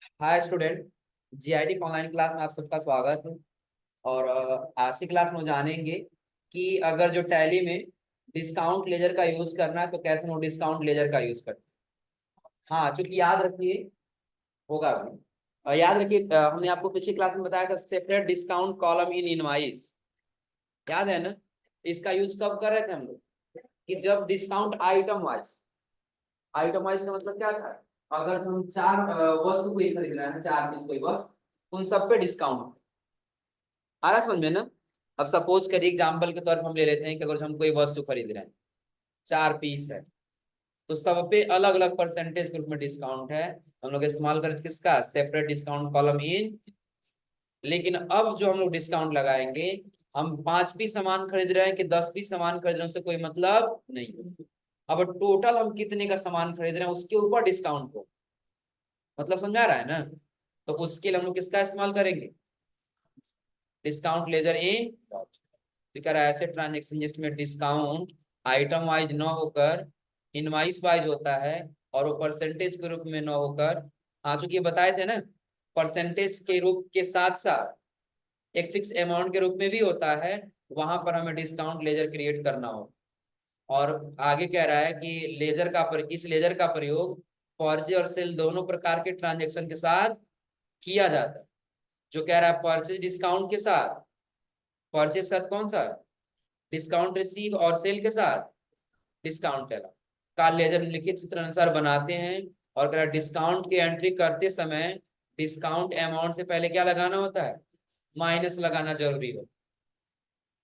Hi student. GID online class में आप सबका स्वागत है। और आज की क्लास में जानेंगे कि अगर जो टैली में डिस्काउंट लेजर का यूज करना है तो कैसे वो डिस्काउंट लेजर का यूज करते हैं। हाँ, चूंकि याद रखिए होगा भी। याद रखिए, हमने आपको पिछली क्लास में बताया था separate discount column in invoice. याद है ना? इसका यूज कब कर रहे थे हम लोग? कि जब डिस्काउंट आइटम वाइज का मतलब क्या था? अगर हम चार वस्तु कोई खरीद रहे हैं, चार पीस कोई वस्तु, उन सब पे डिस्काउंट आ रहा है समझ में ना? अब सपोज करिए एग्जाम्पल के तौर पर हम ले लेते हैं कि अगर हम कोई वस्तु खरीद रहे हैं, चार पीस है, तो सब पे अलग अलग परसेंटेज के रूप में डिस्काउंट है। हम लोग इस्तेमाल करते किसका? Separate discount column in. लेकिन अब जो हम लोग डिस्काउंट लगाएंगे, हम 5 पीस सामान खरीद रहे हैं कि 10 पीस सामान खरीद रहे हैं, उससे कोई मतलब नहीं। अब टोटल हम कितने का सामान खरीद रहे हैं उसके ऊपर डिस्काउंट हो। मतलब समझा रहा है ना? तो उसके लिए हम लोग किसका इस्तेमाल करेंगे? डिस्काउंट लेजर इन। तो कह रहा है ऐसे ट्रांजेक्शन जिसमें डिस्काउंट आइटम वाइज न होकर इनवाइस वाइज होता है, और वो परसेंटेज के रूप में न होकर, हाँ चूंकि ये बताए थे ना, परसेंटेज के रूप के साथ साथ एक फिक्स अमाउंट के रूप में भी होता है, वहां पर हमें डिस्काउंट लेजर क्रिएट करना हो। और आगे कह रहा है कि इस लेजर का प्रयोग परचेज और सेल दोनों प्रकार के ट्रांजेक्शन के साथ किया जाता है। जो कह रहा है परचेज डिस्काउंट के साथ, परचेज साथ कौन सा? डिस्काउंट रिसीव, और सेल के साथ डिस्काउंट टेलर का लेजर निम्नलिखित चित्र अनुसार बनाते हैं। और कह रहा है डिस्काउंट की एंट्री करते समय डिस्काउंट अमाउंट से पहले क्या लगाना होता है? माइनस लगाना जरूरी हो।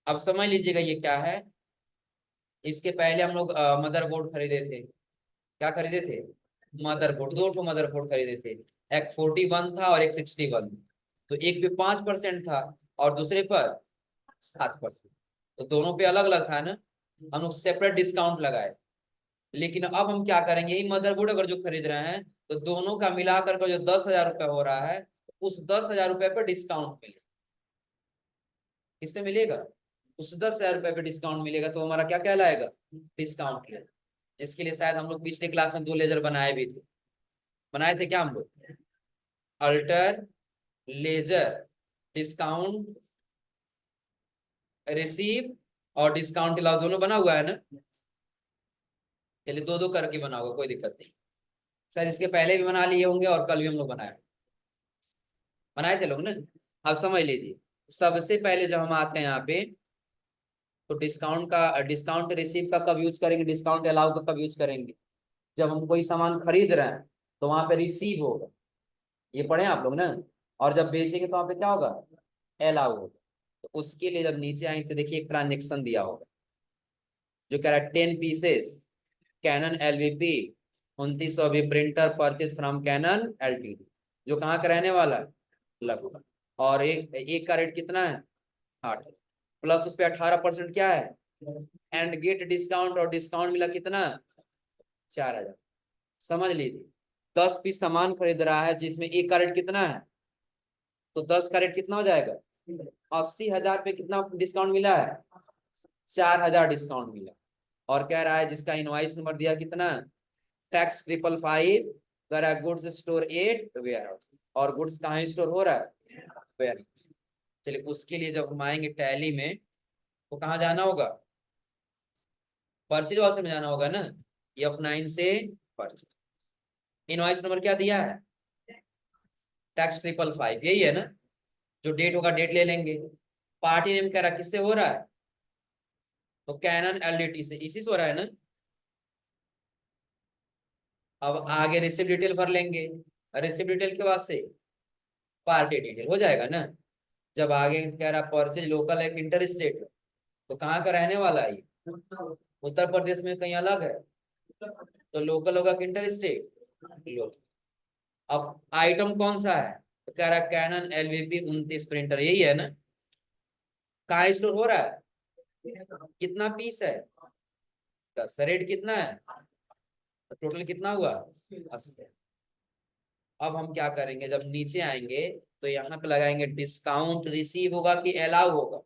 अब समझ लीजिएगा ये क्या है। इसके पहले हम लोग मदरबोर्ड खरीदे थे। क्या खरीदे थे? मदरबोर्ड। दो ठो मदरबोर्ड खरीदे थे। एक 41 था और एक 61। तो एक पे 5% था और दूसरे पर 7%। तो दोनों पे अलग अलग था ना, हम लोग सेपरेट डिस्काउंट लगाए। लेकिन अब हम क्या करेंगे, यही मदरबोर्ड अगर जो खरीद रहे हैं तो दोनों का मिलाकर का जो 10,000 रुपये हो रहा है, उस 10,000 रुपये पर डिस्काउंट मिलेगा। किससे मिलेगा? उस 10,000 रुपये पे डिस्काउंट मिलेगा, तो हमारा क्या कहलाएगा? Discount ledger. जिसके लिए शायद हम लोग पिछले क्लास में दो लेजर बनाए भी थे। बनाए थे क्या हम लोग? अल्टर लेजर डिस्काउंट रिसीव और डिस्काउंट अलाउ, दोनों बना हुआ है ना? चलिए दो दो करके बना हुआ, कोई दिक्कत नहीं। शायद इसके पहले भी बना लिए होंगे और कल भी हम लोग बनाए थे लोग ना। अब समझ लीजिए, सबसे पहले जब हम आते हैं यहाँ पे, तो डिस्काउंट रिसीव का कब यूज करेंगे, डिस्काउंट अलाउ का कब यूज करेंगे? जब हम कोई सामान खरीद रहे हैं तो वहां पे रिसीव होगा, ये पढ़े आप लोग ना। और जब बेचेंगे तो वहां पे क्या होगा? अलाउ होगा। तो उसके लिए जब नीचे आएंगे तो देखिए एक ट्रांजेक्शन दिया होगा जो कह रहा है 10 पीसेस कैनन एलवीपी 2900 भी printer purchase from Canon LTD. जो कहाँ का रहने वाला है? लगभग। और एक का रेट कितना है? 8। प्लस उस पे 18% क्या है? एंड गेट डिस्काउंट, और डिस्काउंट मिला कितना? 4,000। समझ लीजिए 10 पीस सामान खरीद रहा है जिसमें एक का रेट कितना है, तो 10 का रेट कितना हो जाएगा? 80,000 पे कितना डिस्काउंट मिला है? 4,000 डिस्काउंट मिला। और कह रहा है जिसका इनवाइस नंबर दिया कितना? टैक्स 555। कह रहा है गुड्स स्टोर 8 वेयर हाउस। और गुड्स कहाँ स्टोर हो रहा है? Warehouse. चलिए उसके लिए जब हम आएंगे टैली में, तो कहाँ जाना होगा? परचेज वाले में जाना होगा ना। F9 से परचेज। इनवाइस नंबर क्या दिया है? टैक्स 555, यही है ना? जो डेट होगा डेट ले लेंगे। पार्टी नेम कह रहा किससे हो रहा है? तो कैनन एलडीटी से, इसी से हो रहा है ना। अब आगे रिसिप्ट डिटेल भर लेंगे। रिसिप्ट डिटेल के बाद से पार्टी डिटेल हो जाएगा ना। जब आगे कह रहा परचेज लोकल है इंटर स्टेट, तो कहाँ का रहने वाला है ये? उत्तर प्रदेश में कहीं अलग है, तो लोकल होगा कि इंटर स्टेट? लोकल। अब आइटम कौन सा है? तो कह रहा है कैनन एलवीपी 29 प्रिंटर, यही है ना। कहाँ स्टोर हो रहा है? कितना पीस है? 10। रेट कितना है? तो टोटल कितना हुआ? 80। अब हम क्या करेंगे, जब नीचे आएंगे तो यहाँ पे लगाएंगे डिस्काउंट रिसीव होगा कि अलाउ होगा?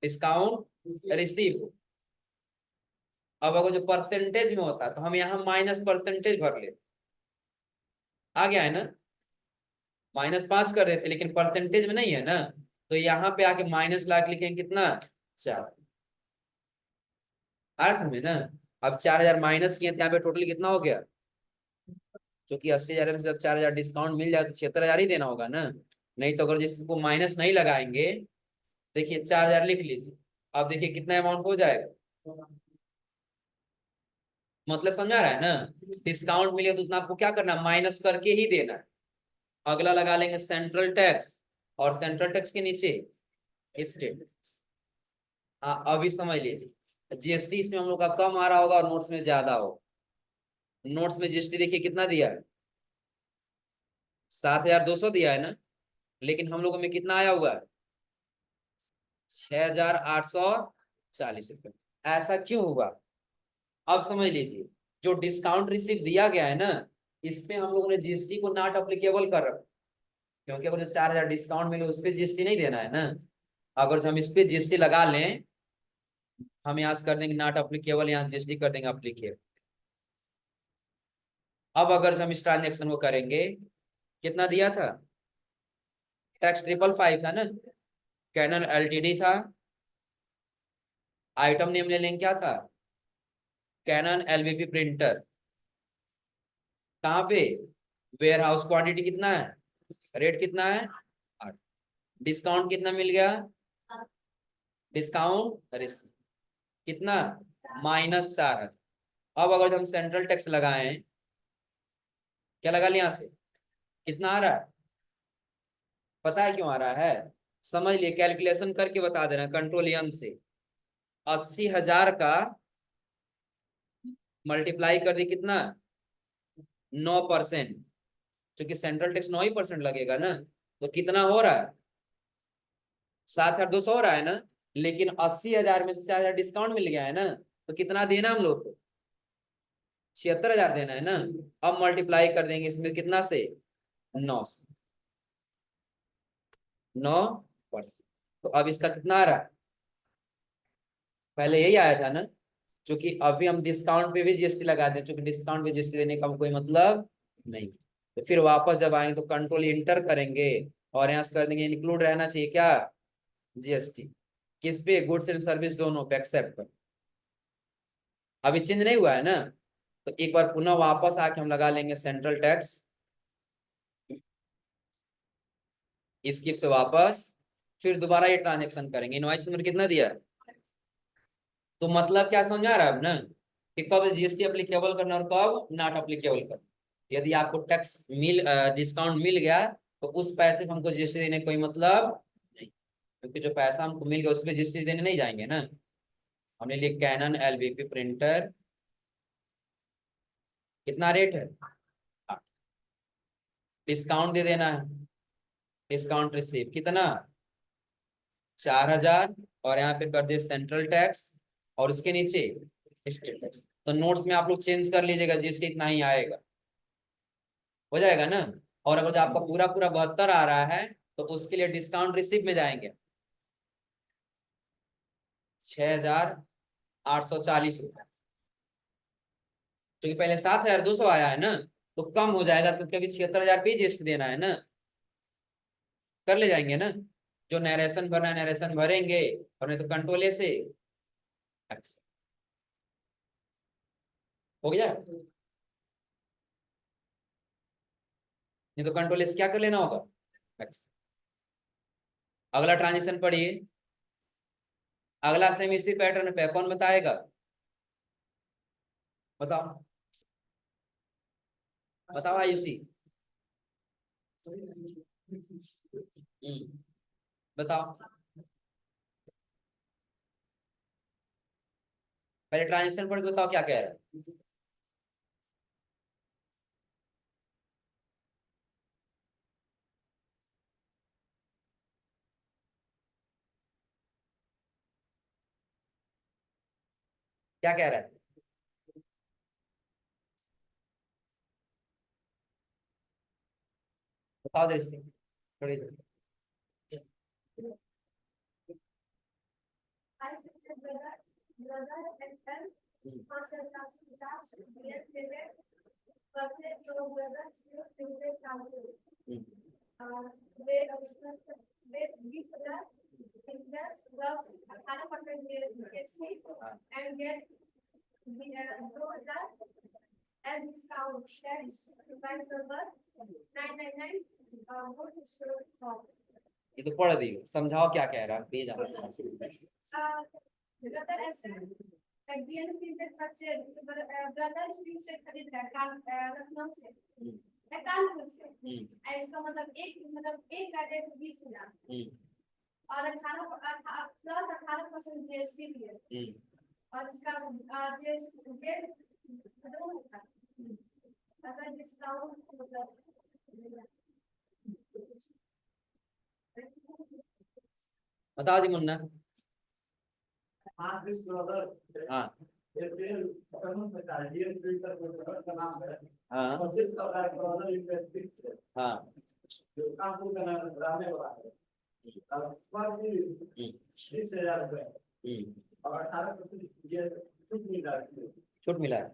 Discount receive. अब अगर जो परसेंटेज में होता है तो हम यहाँ माइनस परसेंटेज भर लेते। आ गया है ना, -5 कर देते लेकिन परसेंटेज में नहीं है ना, तो यहाँ पे आके माइनस ला के लिखेंगे कितना, 4। आ रहा समझ ना। अब 4,000 माइनस किए तो यहाँ पे टोटल कितना हो गया, क्योंकि 80,000 में से जब 4,000 डिस्काउंट मिल जाए तो 76,000 ही देना होगा ना। नहीं तो अगर जिसको माइनस नहीं लगाएंगे, देखिए 4,000 लिख लीजिए। अब देखिए कितना अमाउंट हो जाएगा, मतलब समझा रहा है ना। डिस्काउंट मिले तो उतना आपको क्या करना है, माइनस करके ही देना है। अगला लगा लेंगे सेंट्रल टैक्स, और सेंट्रल टैक्स के नीचे स्टेट टैक्स। अभी समझ लीजिए, जीएसटी इसमें हम लोग का कम आ रहा होगा और नोट्स में ज्यादा हो। नोट्स में जीएसटी देखिए कितना दिया है, 7,200 दिया है ना, लेकिन हम लोगों में कितना आया हुआ है, 6,840 रुपये। ऐसा क्यों हुआ, अब समझ लीजिए। जो डिस्काउंट रिसीव दिया गया है ना, इसमें हम लोगों ने जीएसटी को नॉट अप्लीकेबल कर रखा, क्योंकि अगर जो 4,000 डिस्काउंट मिले उस पर जीएसटी नहीं देना है ना। अगर हम इस पे जीएसटी लगा लें, हम यहाँ से कर देंगे नॉट अप्लीकेबल, यहाँ जीएसटी कर देंगे अप्लीकेबल। अब अगर हम इस ट्रांजेक्शन को करेंगे, कितना दिया था, टैक्स 555 था ना, कैनन एलटीडी था, आइटम नेम ले लेंगे क्या था, कैनन एलवीपी प्रिंटर। कहाँ पे, वेयर हाउस क्वांटिटी कितना है, रेट कितना है 8। डिस्काउंट कितना मिल गया, डिस्काउंट कितना, -4,000। अब अगर हम सेंट्रल टैक्स लगाएं, क्या लगा लिया यहाँ से, कितना आ रहा है, पता है क्यों आ रहा है, समझ लिए, कैलकुलेशन करके बता दे रहे हैं कंट्रोल एन से। 80,000 का मल्टीप्लाई कर दी कितना, 9%, क्योंकि सेंट्रल टैक्स 9% लगेगा ना, तो कितना हो रहा है, 7,200 हो रहा है ना। लेकिन 80,000 में से 4,000 डिस्काउंट मिल गया है ना, तो कितना देना हम लोग को, 76,000 देना है ना। अब मल्टीप्लाई कर देंगे इसमें कितना से, 9 से, 9%। तो अब इसका कितना आ रहा है, पहले यही आया था ना, क्योंकि अभी हम डिस्काउंट पे भी जीएसटी लगा दें, क्योंकि डिस्काउंट पे जीएसटी देने का कोई मतलब नहीं। तो फिर वापस जब आएंगे तो कंट्रोल इंटर करेंगे, और यहाँ से कर देंगे इंक्लूड रहना चाहिए क्या, जीएसटी। किस पे, गुड्स एंड सर्विस दोनों पे, एक्सेप्ट पर। अभी चेंज नहीं हुआ है ना, तो एक बार पुनः वापस आके हम लगा लेंगे सेंट्रल टैक्स, स्किप से वापस, फिर दोबारा ये ट्रांजेक्शन करेंगे। इनवॉइस नंबर कितना दिया है, तो मतलब क्या समझा रहा है अब ना, कि कब जीएसटी अप्लीकेबल करना और कब नॉट अप्लीकेबल करना। यदि आपको टैक्स डिस्काउंट मिल गया, तो उस पैसे में हमको जीएसटी देने कोई मतलब नहीं, क्योंकि जो पैसा हमको मिल गया उसमें जीएसटी देने नहीं जाएंगे ना। हमने लिए कैनन एलवीपी प्रिंटर, कितना रेट है, डिस्काउंट दे देना है, डिस्काउंट रिसीव कितना, 4,000, और यहाँ पे कर दिए सेंट्रल टैक्स, और उसके नीचे स्टेट टैक्स। तो नोट्स में आप लोग चेंज कर लीजिएगा, जीएसटी इतना ही आएगा, हो जाएगा ना। और अगर जो आपका पूरा पूरा 72 आ रहा है, तो उसके लिए डिस्काउंट रिसिप्ट में जाएंगे, 6,840 रुपये, क्योंकि पहले 7,200 आया है ना, तो कम हो जाएगा, क्योंकि अभी 76,000 पे जीएसटी देना है ना। कर ले जाएंगे ना, जो नरेशन भरना है नरेशन भरेंगे, और नहीं तो कंट्रोल ए से X। हो गया, नहीं तो कंट्रोल ए से क्या कर लेना होगा, X। अगला ट्रांजेक्शन पढ़िए, अगला सेम इसी पैटर्न पे, कौन बताएगा, बताओ, बताओ आयुषी। बताओ, पहले ट्रांजेक्शन पढ़ के बताओ क्या कह रहा है, क्या कह रहा है, बताओ दृष्टि थोड़ी देर। ये तो पढ़ दी, समझाओ क्या कह रहा है, प्लीज आप। कानपुर से ऐसा मतलब एक का रेट 20,000 और 18% जीएसटी भी है और इसका डिस्काउंट मतलब बता दी मुन्ना। हाँ हाँ हाँ और 18% छूट मिला है।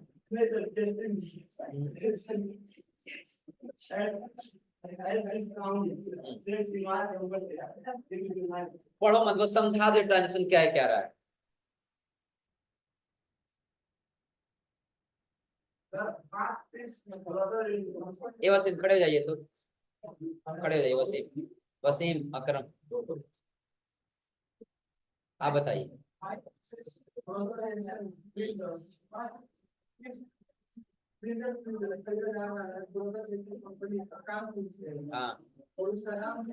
पढ़ो मत, बस समझा दे ट्रांजिशन क्या है क्या रहा है। ये वसीम खड़े हो जाइए, तो खड़े हो जाइए वसीम, वसीम अकरम आप बताइए। हाँ और उसका नाम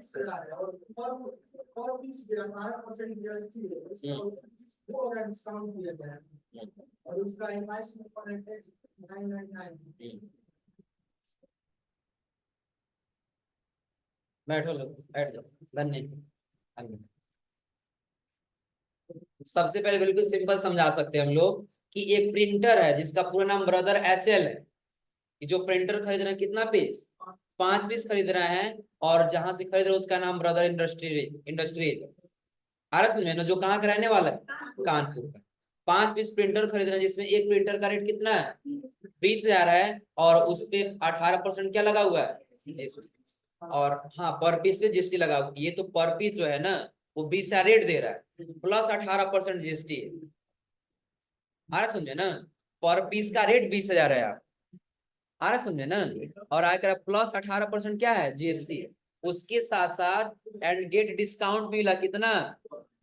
और 18% डिस्काउंट दिया गया है और उसका इनवॉइस पर है 999। बैठो लोग, बैठ जाओ, धन्यवाद। सबसे पहले बिल्कुल सिंपल समझा सकते हैं हम लोग कि एक प्रिंटर है जिसका पूरा नाम ब्रदर एचएल है, कि जो प्रिंटर खरीद रहे हैं कितना पीस, 5 पीस खरीद रहे हैं, और जहां से खरीद रहे हैं उसका नाम ब्रदर इंडस्ट्रीज है। आ रहा समझ में ना, जो कहाँ का रहने वाला है, कानपुर का। 5 पीस प्रिंटर खरीद रहे हैं जिसमें एक प्रिंटर का रेट कितना है, 20,000 है, और उस पे 18% क्या लगा हुआ है, और हाँ पर पीस पे जीएसटी लगा हुआ। ये तो पर पीस जो है ना वो 20,000 रेट दे रहा है प्लस 18% जीएसटी है। आ रहा समझे ना, पर पीस का रेट 20,000 है आप, आ रहा समझे ना, और आकर प्लस 18% क्या है, जीएसटी है। उसके साथ साथ एंड गेट डिस्काउंट मिला कितना,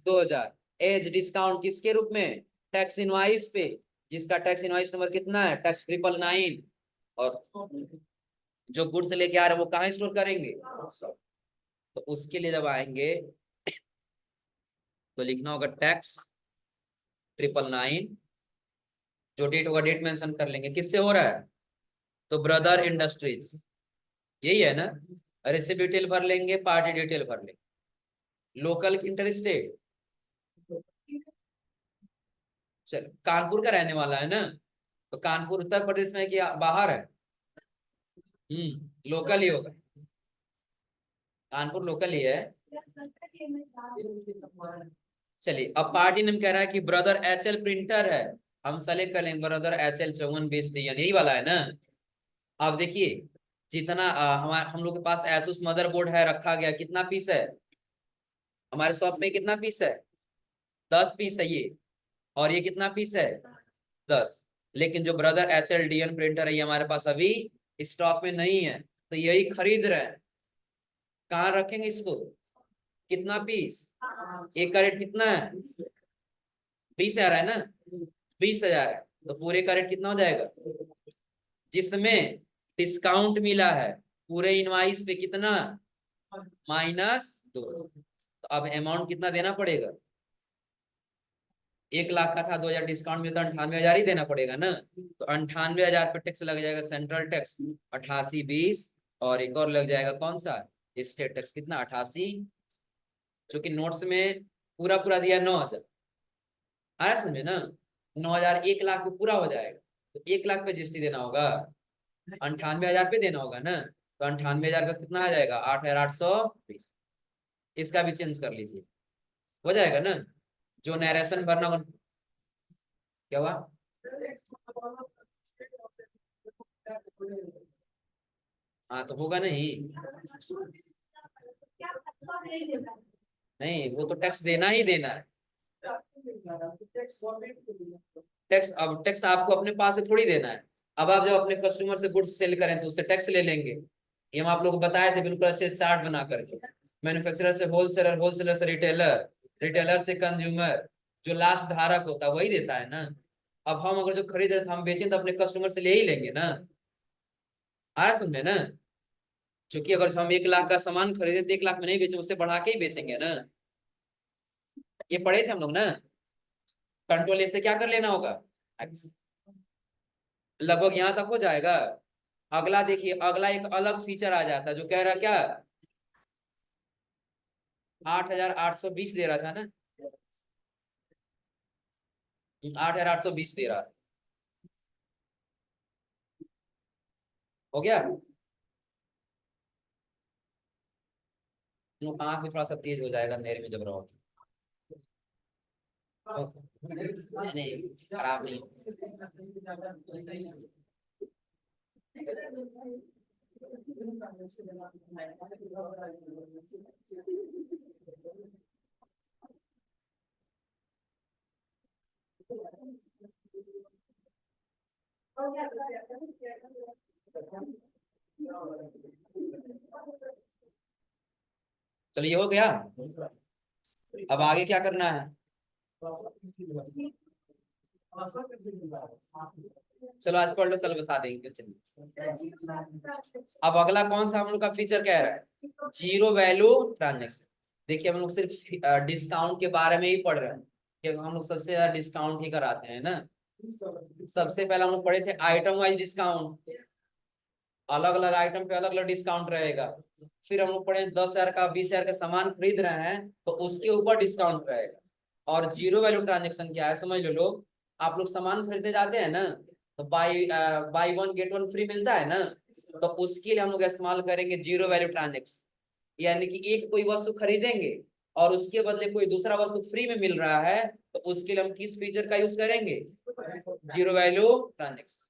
2,000 एज डिस्काउंट किसके रूप में, टैक्स इनवाइस पे, जिसका टैक्स इनवाइस नंबर कितना है, टैक्स 999। और जो गुड्स लेके आ रहे हैं वो कहाँ स्टोर करेंगे, तो उसके लिए जब आएंगे तो लिखना होगा टैक्स 999, जो डेट होगा डेट मेंशन कर लेंगे, किससे हो रहा है, तो ब्रदर इंडस्ट्रीज, यही है ना। रेसिप्ट डिटेल भर लेंगे, पार्टी डिटेल भर लेंगे, लोकल इंटर स्टेट, चल कानपुर का रहने वाला है ना, तो कानपुर उत्तर प्रदेश में कि बाहर है, लोकल ही होगा, कानपुर लोकल ही है। चलिए अब पार्टी नेम कह रहा है कि ब्रदर एचएल प्रिंटर है, हम सेलेक्ट कर लेंगे ब्रदर एचएल 5420 यही वाला है ना। अब देखिए जितना हमारे हम लोग के पास एसुस मदरबोर्ड है रखा गया, कितना पीस है हमारे शॉप में, कितना पीस है, 10 पीस है ये, और ये कितना पीस है, 10। लेकिन जो ब्रदर एचएल डीएन प्रिंटर है ये हमारे पास अभी स्टॉक में नहीं है, तो यही खरीद रहे हैं। कहाँ रखेंगे इसको, कितना पीस, एक का रेट कितना है, 20,000 है ना, 20,000 है, तो पूरे का रेट कितना हो जाएगा, जिसमें डिस्काउंट मिला है पूरे इनवाइस पे कितना, -2। तो अब अमाउंट कितना देना पड़ेगा, 1,00,000 का था, 2,000 डिस्काउंट में, तो 98,000 ही देना पड़ेगा ना। तो 98,000 पे टैक्स लग जाएगा, सेंट्रल टैक्स 8820, और एक और लग जाएगा कौन सा, स्टेट टैक्स कितना 88, जो कि नोट्स में पूरा पूरा दिया 9,000। आ रहा समझे ना, 9,000 1,00,000 पे पूरा हो जाएगा, तो 1,00,000 पे जीएसटी देना होगा, 98,000 पे देना होगा ना, तो 98,000 का कितना आ जाएगा, 8,820। इसका भी चेंज कर लीजिए, हो जाएगा ना। जो नरेशन भरना, क्या हुआ, हाँ तो होगा नहीं, क्या सब नहीं देता है। नहीं वो तो टैक्स देना ही देना है। टैक्स, अब टैक्स आपको अपने पास से थोड़ी देना है। अब आप जब अपने कस्टमर से गुड्स सेल करें तो उससे टैक्स ले लेंगे। ये हम आप लोग को बताए थे बिल्कुल अच्छे चार्ट बना करके। मैन्युफैक्चरर से होलसेलर, होलसेलर से रिटेलर, रिटेलर से कंज्यूमर, जो लास्ट धारक होता है वही देता है ना। अब हम अगर जो खरीद रहे थे हम बेचें तो अपने कस्टमर से ले ही लेंगे ना। आ रहा समझे ना। क्योंकि अगर हम 1 लाख का सामान खरीदे तो 1 लाख में नहीं बेचे, उससे बढ़ा के ही बेचेंगे ना। ये पढ़े थे हम लोग ना। कंट्रोल ए से क्या कर लेना होगा, लगभग यहां तक हो जाएगा। अगला देखिए, अगला एक अलग फीचर आ जाता है जो कह रहा क्या, 8,820 दे रहा था ना, 8,820 दे रहा था। हो गया। आंख में थोड़ा सा तेज हो जाएगा अंधेरे में जब रहो। नहीं नहीं, खराब नहीं। और क्या कर चलो ये हो गया। अब आगे क्या करना है, चलो आज पढ़ लो कल बता देंगे। चलिए अब अगला कौन सा हम लोग का फीचर कह रहा है, जीरो वैल्यू ट्रांजेक्शन। देखिए हम लोग सिर्फ डिस्काउंट के बारे में ही पढ़ रहे हैं, क्योंकि हम लोग सबसे ज्यादा डिस्काउंट ही कराते हैं ना। सबसे पहले हम लोग पढ़े थे आइटम वाइज डिस्काउंट, अलग अलग आइटम पे अलग अलग डिस्काउंट रहेगा। फिर हम लोग पढ़े 10,000 का 20,000 का सामान खरीद रहे हैं तो उसके ऊपर डिस्काउंट रहेगा। और जीरो वैल्यू ट्रांजेक्शन क्या है समझ लो लोग, आप लोग सामान खरीदने जाते हैं ना तो by one get one free मिलता है ना, तो उसके लिए हम लोग इस्तेमाल करेंगे जीरो वैल्यू ट्रांजेक्शन। यानी कि एक कोई वस्तु खरीदेंगे और उसके बदले कोई दूसरा वस्तु फ्री में मिल रहा है तो उसके लिए हम किस फीचर का यूज करेंगे, जीरो वैल्यू ट्रांजेक्शन।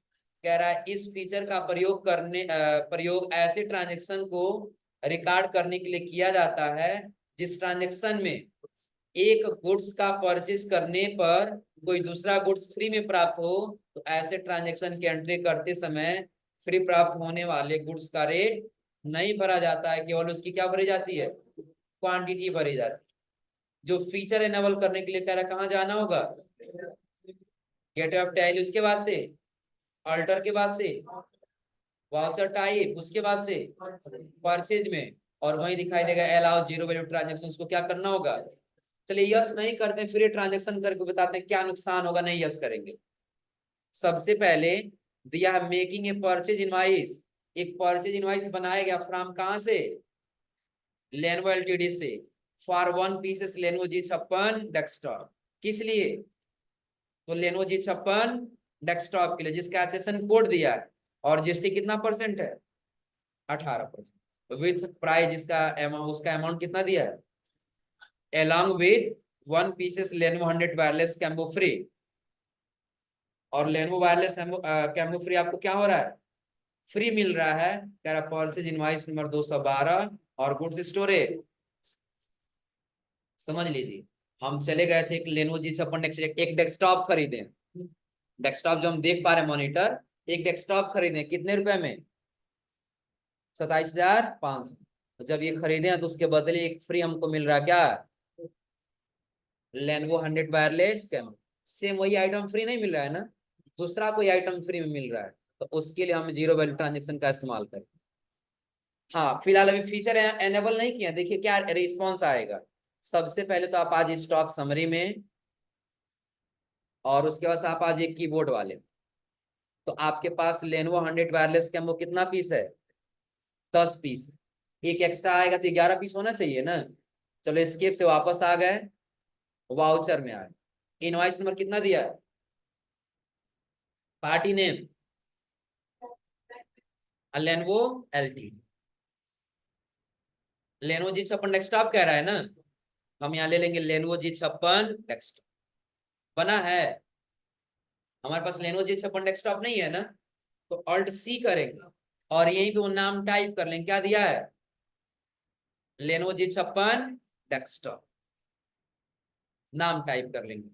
कह रहा है इस फीचर का प्रयोग ऐसे ट्रांजेक्शन को रिकॉर्ड करने के लिए किया जाता है जिस ट्रांजेक्शन में एक गुड्स का परचेज करने पर कोई दूसरा गुड्स फ्री में प्राप्त हो, तो ऐसे ट्रांजेक्शन की एंट्री करते समय फ्री प्राप्त होने वाले गुड्स का रेट नहीं भरा जाता है, केवल उसकी क्या भरी जाती है, क्वांटिटी भरी जाती है। जो फीचर एनेबल करने के लिए कह रहा है कहाँ जाना होगा, गेट ऑफ टैली, उसके बाद से अल्टर के बाद से वाउचर टाइप, उसके बाद से परचेज में, और वहीं दिखाई देगा अलाउ जीरो वैल्यू ट्रांजेक्शन, उसको क्या करना होगा। चलिए यस नहीं करते फिर ट्रांजेक्शन करके बताते हैं क्या नुकसान होगा, नहीं यस करेंगे। सबसे पहले दिया है मेकिंग ए परचेज इनवाइस, एक परचेज इनवाइस बनाया गया फ्रॉम कहां से, लेनवो एलटीडी से, for 1 pieces Lenovo G56 desktop. किस लिए, तो लेनवो G56 डेस्कटॉप के लिए जिसका एचएसएन कोड दिया है, और जीएसटी कितना परसेंट है, 18%, विथ प्राइस इसका उसका अमाउंट कितना दिया है, along with 1 pieces Lenovo 100 wireless combo free. और Lenovo वायरलेस कैम्बो फ्री आपको क्या हो रहा है, फ्री मिल रहा है। कह रहा परचेज इनवाइस नंबर 212 और गुड्स स्टोरेज। समझ लीजिए हम चले गए थे एक Lenovo G56 एक डेस्कटॉप खरीदे, डेस्कटॉप जो हम देख पा रहे हैं मॉनिटर, एक डेस्कटॉप खरीदे कितने रुपए में, 27,500। तो जब ये खरीदे हैं तो उसके बदले एक फ्री हमको मिल रहा है क्या, Lenovo 100 वायरलेस कैम। सेम वही आइटम फ्री नहीं मिल रहा है ना, दूसरा कोई आइटम फ्री में मिल रहा है, तो उसके लिए हम जीरो वैल्यू ट्रांजेक्शन का इस्तेमाल करें। हाँ फिलहाल अभी फीचर एनेबल नहीं किया, देखिए क्या रिस्पॉन्स आएगा। सबसे पहले तो आप आज स्टॉक समरी में, और उसके बाद आप आज एक कीबोर्ड वाले, तो आपके पास Lenovo 100 वायरलेस कैम वो कितना पीस है, 10 पीस। एक एक्स्ट्रा आएगा तो 11 पीस होना चाहिए ना। चलो स्केप से वापस आ गए, वाउचर में आए, इनवॉइस नंबर कितना दिया है, party name Lenovo LT, Lenovo G56 desktop कह रहा है ना, हम यहाँ ले लेंगे Lenovo G56 डेस्कटॉप। बना है हमारे पास Lenovo G56 डेस्कटॉप नहीं है ना, तो ऑल्ट सी करेंगे और यहीं पे वो नाम टाइप कर लेंगे, क्या दिया है, लेनोवो G56 डेस्कटॉप, नाम टाइप कर लेंगे।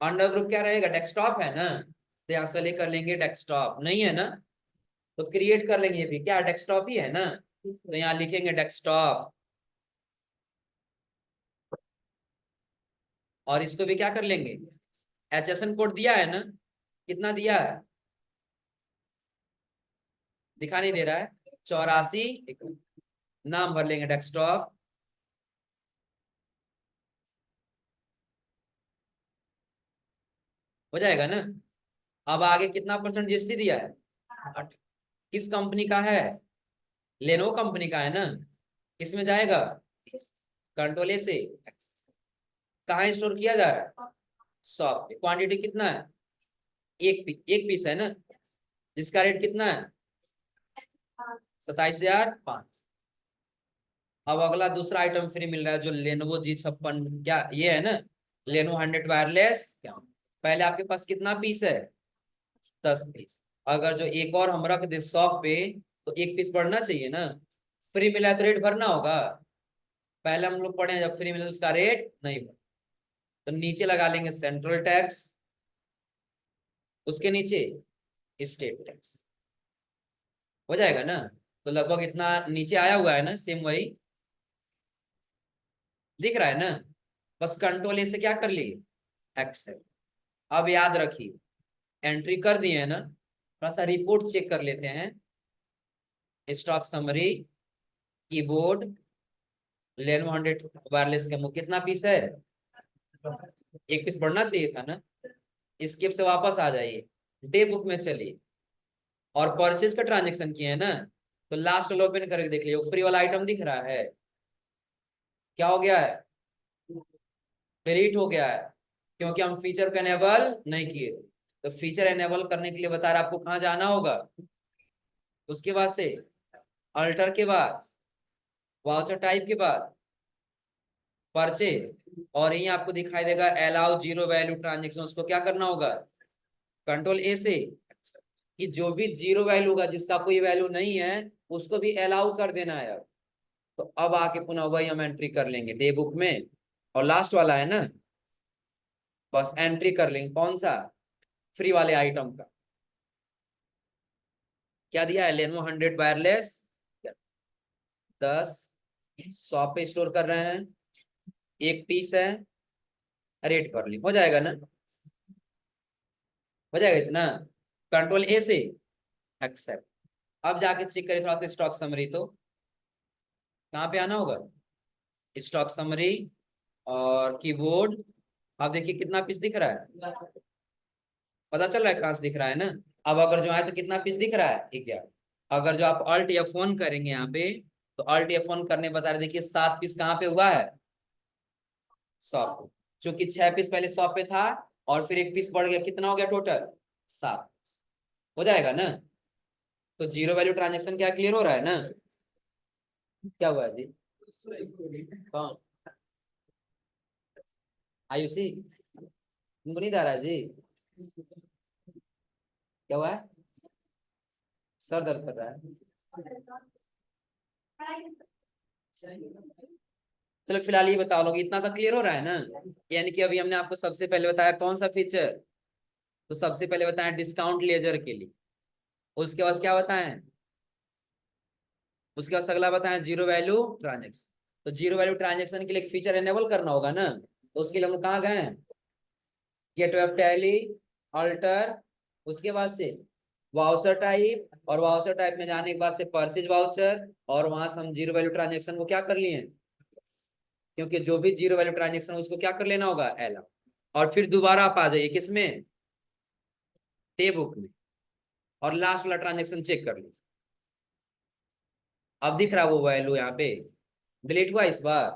अंडर ग्रुप क्या रहेगा, डेस्कटॉप है ना, तो यहां से कर लेंगे डेस्कटॉप, नहीं है ना तो क्रिएट कर लेंगे, ये भी क्या डेस्कटॉप ही है ना, तो यहाँ लिखेंगे डेस्कटॉप, और इसको भी क्या कर लेंगे, HSN कोड दिया है ना, कितना दिया है, दिखा नहीं दे रहा है, 84, नाम भर लेंगे डेस्कटॉप, हो जाएगा ना। अब आगे कितना परसेंट जीएसटी दिया है, किस कंपनी का है, लेनोवो कंपनी का है ना, किसमें जाएगा, कंट्रोल ए से, कहाँ स्टोर किया जा रहा है, शॉप पे, क्वांटिटी कितना है, एक पीस है ना, जिसका रेट कितना है, 27,500। अब अगला दूसरा आइटम फ्री मिल रहा है जो लेनोवो G56, क्या ये है ना, लेनोवो 100 वायरलेस, क्या पहले आपके पास कितना पीस है, 10 पीस, अगर जो एक और हम रख दे शॉप पे तो एक पीस बढ़ना चाहिए ना, फ्री मिला है तो रेट भरना होगा, पहले हम लोग पढ़े हैं जब फ्री मिला उसका रेट नहीं भर, तो नीचे लगा लेंगे सेंट्रल टैक्स, उसके नीचे स्टेट टैक्स, हो जाएगा ना, तो लगभग इतना नीचे आया हुआ है ना, सेम वही दिख रहा है ना, बस कंट्रोल ए से क्या कर लिए, एक्सेप्ट। अब याद रखिए एंट्री कर दिए है ना, थोड़ा सा रिपोर्ट चेक कर लेते हैं, stock summary, keyboard, Lenovo 100 wireless का कितना पीस है, एक पीस बढ़ना चाहिए था ना, स्किप से वापस आ जाइए, डे बुक में चलिए, और परचेज का ट्रांजेक्शन किए है ना, तो लास्ट वाला ओपन करके देख लियो, फ्री वाला आइटम दिख रहा है, क्या हो गया है, डिलीट हो गया है, क्योंकि हम फीचर को एनेबल नहीं किए, तो फीचर एनेबल करने के लिए बता रहा आपको कहाँ जाना होगा, उसके बाद से अल्टर के बाद वाउचर टाइप के बाद परचेज, और यही आपको दिखाई देगा अलाउ जीरो वैल्यू ट्रांजेक्शन, उसको क्या करना होगा, कंट्रोल ए से, कि जो भी जीरो वैल्यू होगा जिसका कोई वैल्यू नहीं है उसको भी अलाउ कर देना है। अब तो अब आके पुनः वही हम एंट्री कर लेंगे डे बुक में, और लास्ट वाला है ना, बस एंट्री कर लेंगे कौन सा, फ्री वाले आइटम का, क्या दिया है, लेनोवो 100 वायरलेस 10, 100 पे स्टोर कर रहे हैं, एक पीस है, रेट कर ली, हो जाएगा ना, हो जाएगा इतना, कंट्रोल ए से एक्सेप्ट। अब जाके चेक करें थोड़ा सा स्टॉक समरी, तो कहाँ पे आना होगा, स्टॉक समरी और कीबोर्ड, अब देखिए कितना पीस दिख रहा है, पता चल रहा है कहाँ से दिख रहा है ना, अब अगर जो आए तो कितना पीस दिख रहा है, 11, अगर जो आप अल्ट F1 करेंगे यहाँ पे, तो अल्ट F1 करने बता रहे, देखिए 7 पीस कहाँ पे हुआ है, 100, चूंकि 6 पीस पहले 100 पे था, और फिर एक पीस बढ़ गया, कितना हो गया टोटल, 7, हो जाएगा ना, तो जीरो वैल्यू ट्रांजेक्शन क्या क्लियर हो रहा है ना, क्या हुआ है जी, कौन, आयुषी, तुमको नहीं आ रहा है जी, क्या हुआ है, सर दर्द कर रहा है, चलो फिलहाल ये बताओ लोग, इतना तो क्लियर हो रहा है ना, यानी कि अभी हमने आपको सबसे पहले बताया कौन सा फीचर, तो सबसे पहले बताया डिस्काउंट लेजर के लिए, उसके बाद क्या बताएं, उसके बाद अगला बताएं जीरो वैल्यू ट्रांजेक्शन, तो जीरो वैल्यू ट्रांजेक्शन के लिए फीचर एनेबल करना होगा ना, तो उसके लिए हम कहाँ गए, गेट वेब टैली, अल्टर, उसके बाद से वाउचर टाइप, और वाउचर टाइप में जाने के बाद से परचेज वाउचर, और वहां से हम जीरो वैल्यू ट्रांजेक्शन को क्या कर लिए, क्योंकि जो भी जीरो वैल्यू ट्रांजेक्शन उसको क्या कर लेना होगा, एला, और फिर दोबारा आप आ जाइए किसमें, पे बुक में, और लास्ट वाला ट्रांजेक्शन चेक कर लीजिए, अब दिख रहा वो वैल्यू यहाँ पे, डिलीट हुआ इस बार,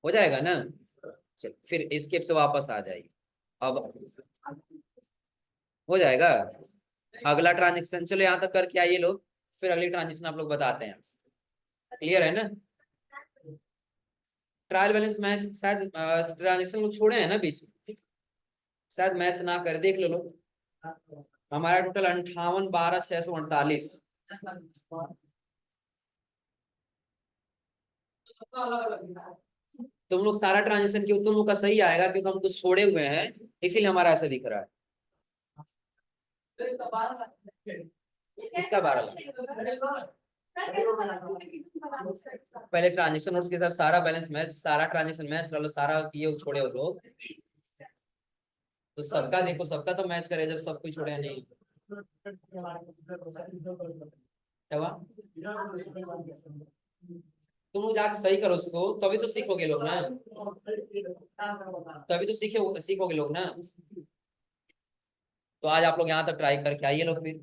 हो जाएगा ना, चल फिर escape से वापस आ जाइए, अब हो जाएगा, अगला ट्रांजेक्शन, चलो यहाँ तक करके आइए लोग, फिर अगली ट्रांजेक्शन आप लोग बताते हैं, क्लियर है ना, ट्रायल बैलेंस मैच शायद ट्रांजेक्शन लोग छोड़े हैं ना बीच में, शायद मैच ना कर, देख लो लोग। हमारा टोटल 58,12,648। तुम लोग सारा ट्रांजेक्शन क्यों, तुम लोग का सही आएगा क्योंकि हम कुछ छोड़े हुए हैं, इसीलिए हमारा ऐसा दिख रहा है। इसका 12 लाख पहले ट्रांजेक्शन और उसके साथ सारा बैलेंस मैच, सारा ट्रांजेक्शन मैच कर लो, सारा किए छोड़े हो लोग, तो सबका देखो, सबका तो मैच करे जब सब कोई छोड़े नहीं। क्या हुआ? तुम लोग जाके सही करो उसको, तभी तो सीखोगे लोग ना, तभी तो सीखोगे लोग ना। तो आज आप लोग यहाँ तक ट्राई करके आइए लोग फिर।